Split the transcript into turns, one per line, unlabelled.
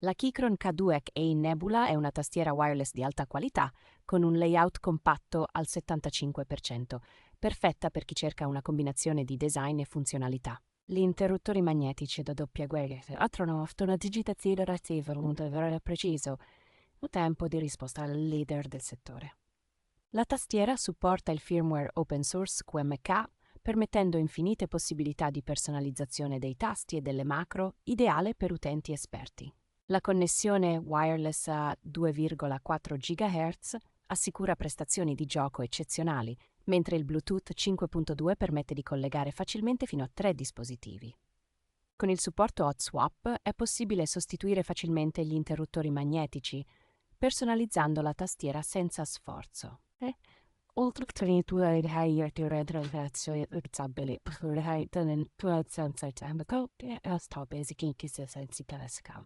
La Keychron K2 Nebula è una tastiera wireless di alta qualità con un layout compatto al 75%, perfetta per chi cerca una combinazione di design e funzionalità. Gli interruttori magnetici da doppia guerra attrano una digitazione relativa un davvero preciso, un tempo di risposta al leader del settore. La tastiera supporta il firmware open source QMK, permettendo infinite possibilità di personalizzazione dei tasti e delle macro, ideale per utenti esperti. La connessione wireless a 2,4 GHz assicura prestazioni di gioco eccezionali, mentre il Bluetooth 5.2 permette di collegare facilmente fino a 3 dispositivi. Con il supporto Hot Swap è possibile sostituire facilmente gli interruttori magnetici, personalizzando la tastiera senza sforzo. Oltre a forniture di high retroazione utilizzabili per le high senza tempo e sto basic in chi si sensi classica.